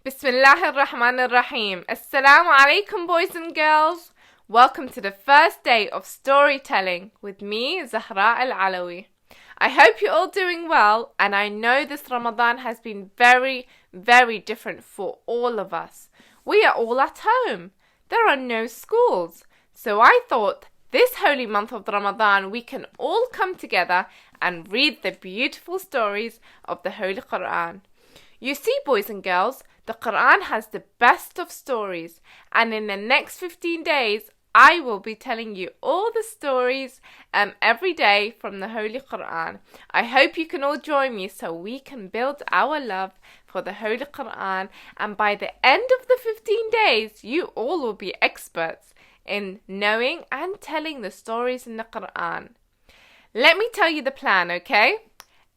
Bismillahir Rahmanir Rahim. Assalamu alaikum, boys and girls. Welcome to the first day of storytelling with me, Zahra Al-Alawi. I hope you're all doing well, and I know this Ramadan has been very, very different for all of us. We are all at home. There are no schools. So I thought this holy month of Ramadan we can all come together and read the beautiful stories of the Holy Quran. You see, boys and girls, the Quran has the best of stories, and in the next 15 days, I will be telling you all the stories every day from the Holy Quran. I hope you can all join me so we can build our love for the Holy Quran, and by the end of the 15 days, you all will be experts in knowing and telling the stories in the Quran. Let me tell you the plan, okay?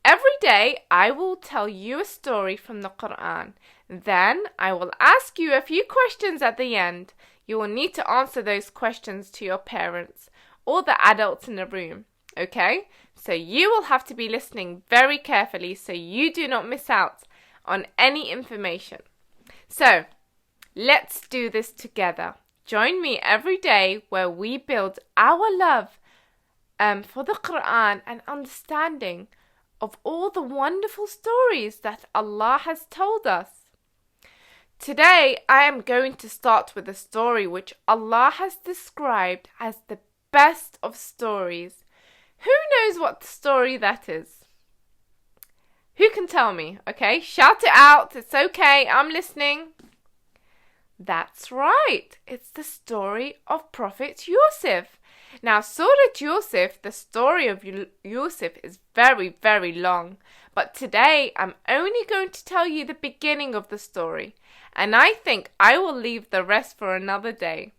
Every day, I will tell you a story from the Quran. Then, I will ask you a few questions at the end. You will need to answer those questions to your parents or the adults in the room, okay? So, you will have to be listening very carefully so you do not miss out on any information. So, let's do this together. Join me every day where we build our love for the Quran and understanding of all the wonderful stories that Allah has told us. Today, I am going to start with a story which Allah has described as the best of stories. Who knows what story that is? Who can tell me? Okay, shout it out. It's okay. I'm listening. That's right. It's the story of Prophet Yusuf. Now, Surah Yusuf, the story of Yusuf is very, very long. But today, I'm only going to tell you the beginning of the story. And I think I will leave the rest for another day.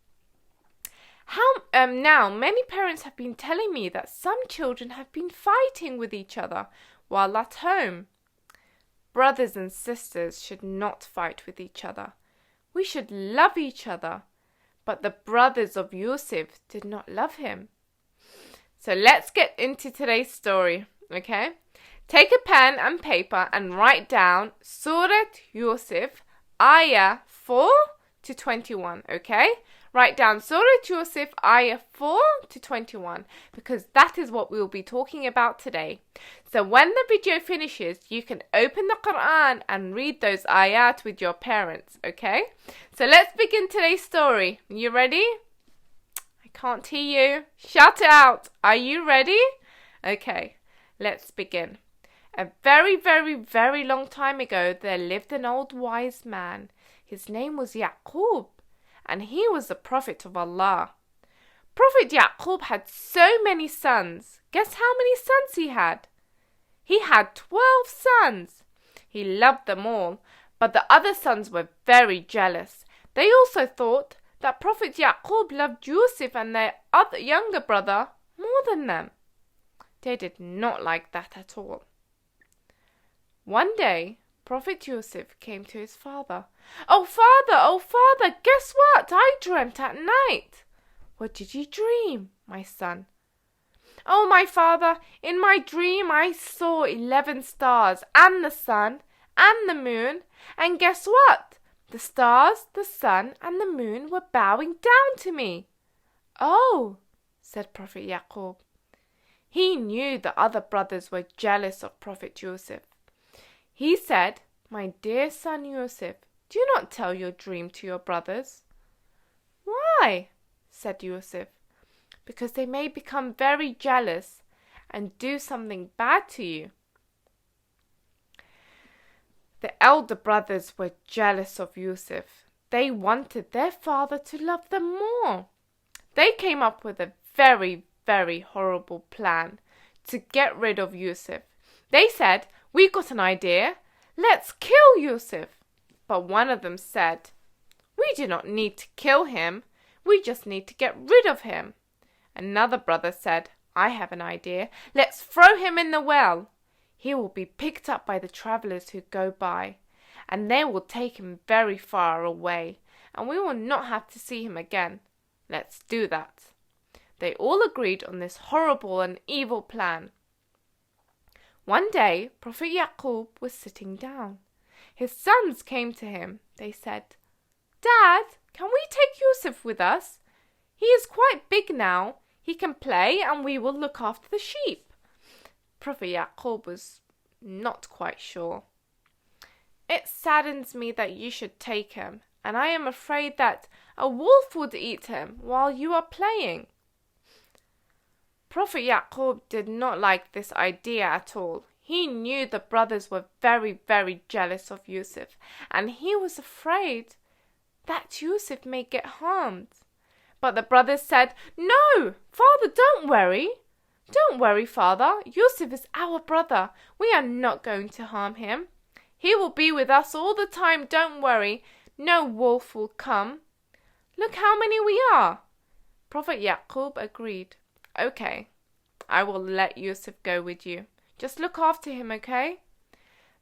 Now, many parents have been telling me that some children have been fighting with each other while at home. Brothers and sisters should not fight with each other. We should love each other. But the brothers of Yusuf did not love him. So let's get into today's story, okay? Take a pen and paper and write down Surah Yusuf, ayah 4 to 21, okay? Write down Surah Yusuf, ayah 4 to 21, because that is what we will be talking about today. So when the video finishes, you can open the Quran and read those ayat with your parents, okay? So let's begin today's story. You ready? I can't hear you. Shout it out. Are you ready? Okay, let's begin. A very, very, very long time ago, there lived an old wise man. His name was Yaqub, and he was the prophet of Allah. Prophet Yaqub had so many sons. Guess how many sons he had? He had 12 sons. He loved them all, but the other sons were very jealous. They also thought that Prophet Yaqub loved Yusuf and their other younger brother more than them. They did not like that at all. One day, Prophet Yusuf came to his father. Oh father, guess what? I dreamt at night. What did you dream, my son? Oh, my father, in my dream I saw 11 stars and the sun and the moon. And guess what? The stars, the sun and the moon were bowing down to me. Oh, said Prophet Yaqub. He knew the other brothers were jealous of Prophet Yusuf. He said, my dear son Yusuf, do not tell your dream to your brothers. Why? Said Yusuf. Because they may become very jealous and do something bad to you. The elder brothers were jealous of Yusuf. They wanted their father to love them more. They came up with a very, very horrible plan to get rid of Yusuf. They said, we got an idea. Let's kill Yusuf. But one of them said, we do not need to kill him. We just need to get rid of him. Another brother said, I have an idea. Let's throw him in the well. He will be picked up by the travelers who go by, and they will take him very far away, and we will not have to see him again. Let's do that. They all agreed on this horrible and evil plan. One day, Prophet Yaqub was sitting down. His sons came to him. They said, "Dad, can we take Yusuf with us? He is quite big now. He can play and we will look after the sheep." Prophet Yaqub was not quite sure. "It saddens me that you should take him, and I am afraid that a wolf would eat him while you are playing." Prophet Yaqub did not like this idea at all. He knew the brothers were very, very jealous of Yusuf, and he was afraid that Yusuf may get harmed. But the brothers said, "No, Father, don't worry. Don't worry, Father. Yusuf is our brother. We are not going to harm him. He will be with us all the time, don't worry. No wolf will come. Look how many we are." Prophet Yaqub agreed. "Okay, I will let Yusuf go with you. Just look after him, okay?"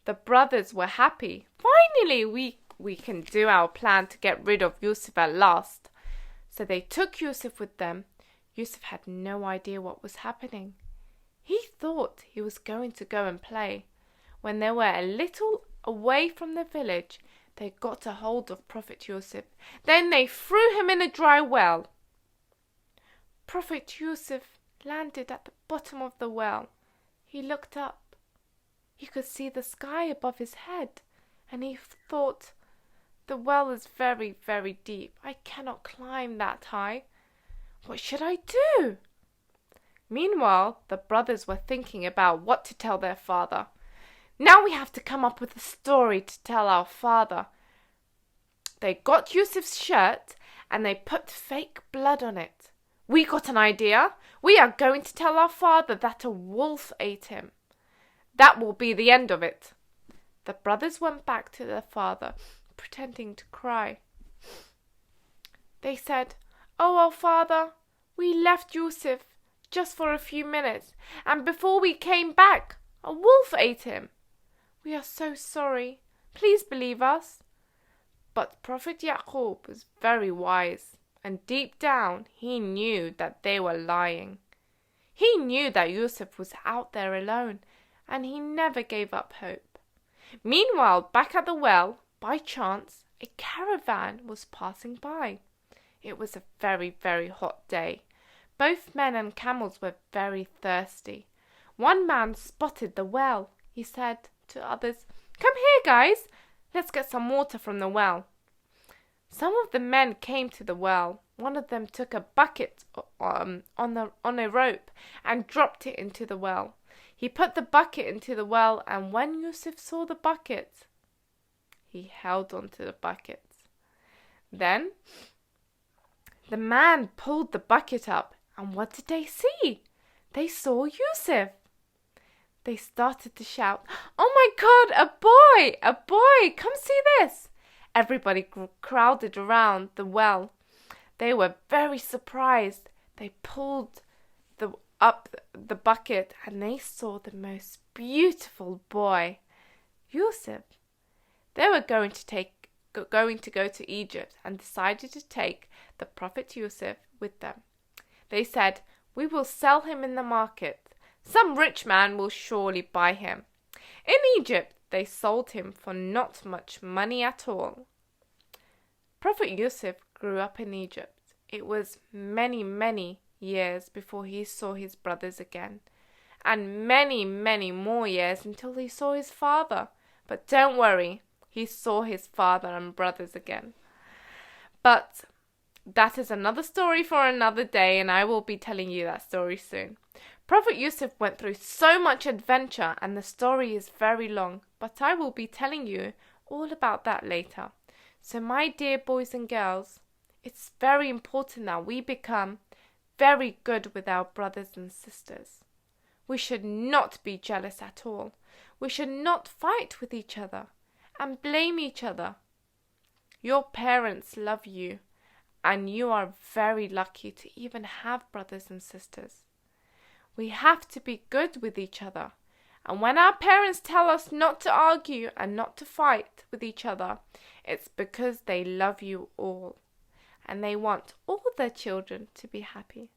The brothers were happy. Finally, we can do our plan to get rid of Yusuf at last. So they took Yusuf with them. Yusuf had no idea what was happening. He thought he was going to go and play. When they were a little away from the village, they got a hold of Prophet Yusuf. Then they threw him in a dry well. Prophet Yusuf landed at the bottom of the well. He looked up. He could see the sky above his head, and he thought, "The well is very, very deep. I cannot climb that high. What should I do?" Meanwhile, the brothers were thinking about what to tell their father. "Now we have to come up with a story to tell our father." They got Yusuf's shirt and they put fake blood on it. "We got an idea. We are going to tell our father that a wolf ate him. That will be the end of it." The brothers went back to their father, pretending to cry. They said, "Oh, our father, we left Yusuf just for a few minutes, and before we came back, a wolf ate him. We are so sorry. Please believe us." But Prophet Yaqub was very wise, and deep down he knew that they were lying. He knew that Yusuf was out there alone, and he never gave up hope. Meanwhile, back at the well, by chance, a caravan was passing by. It was a very, very hot day. Both men and camels were very thirsty. One man spotted the well. He said to others, "Come here, guys. Let's get some water from the well." Some of the men came to the well. One of them took a bucket on a rope and dropped it into the well. He put the bucket into the well, and when Yusuf saw the bucket, he held on to the bucket. Then the man pulled the bucket up, and what did they see? They saw Yusuf. They started to shout, "Oh my God, a boy! A boy! Come see this!" Everybody crowded around the well. They were very surprised. They pulled up the bucket and they saw the most beautiful boy, Yusuf. They were going to go to Egypt and decided to take the Prophet Yusuf with them. They said, "We will sell him in the market. Some rich man will surely buy him." In Egypt, they sold him for not much money at all. Prophet Yusuf grew up in Egypt. It was many, many years before he saw his brothers again, and many, many more years until he saw his father. But don't worry, he saw his father and brothers again. But that is another story for another day, and I will be telling you that story soon. Prophet Yusuf went through so much adventure, and the story is very long, but I will be telling you all about that later. So my dear boys and girls, it's very important that we become very good with our brothers and sisters. We should not be jealous at all. We should not fight with each other and blame each other. Your parents love you, and you are very lucky to even have brothers and sisters. We have to be good with each other. And when our parents tell us not to argue and not to fight with each other, it's because they love you all, and they want all their children to be happy.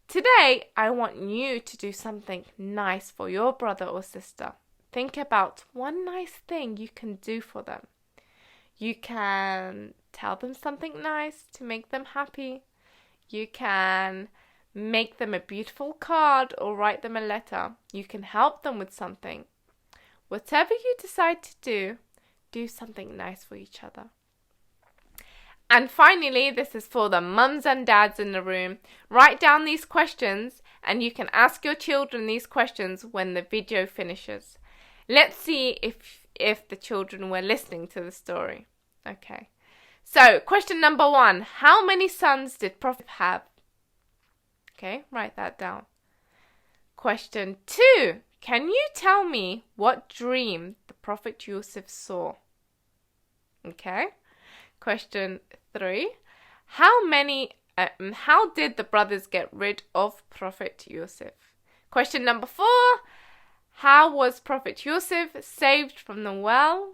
Today, I want you to do something nice for your brother or sister. think about one nice thing you can do for them. You can tell them something nice to make them happy. You can make them a beautiful card or write them a letter. You can help them with something. Whatever you decide to do something nice for each other. And finally, this is for the mums and dads in the room. Write down these questions and you can ask your children these questions when the video finishes. Let's see if the children were listening to the story. Okay. So, question number 1. How many sons did Prophet have? Okay, write that down. Question 2. Can you tell me what dream the Prophet Yusuf saw? Okay. Question 3. How did the brothers get rid of Prophet Yusuf? Question number 4. How was Prophet Yusuf saved from the well?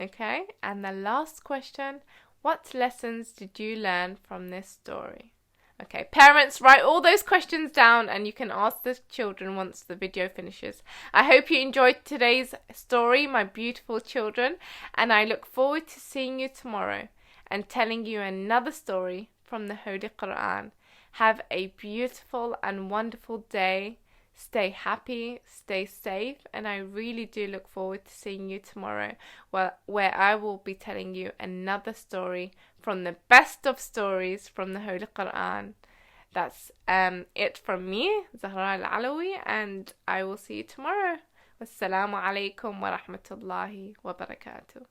Okay. And the last question. What lessons did you learn from this story? Okay, parents, write all those questions down and you can ask the children once the video finishes. I hope you enjoyed today's story, my beautiful children, and I look forward to seeing you tomorrow and telling you another story from the Holy Quran. Have a beautiful and wonderful day. Stay happy, stay safe, and I really do look forward to seeing you tomorrow where I will be telling you another story from the best of stories from the Holy Quran. That's it from me, Zahra Al-Alawi, and I will see you tomorrow. Wassalamu alaikum wa rahmatullahi wa barakatuh.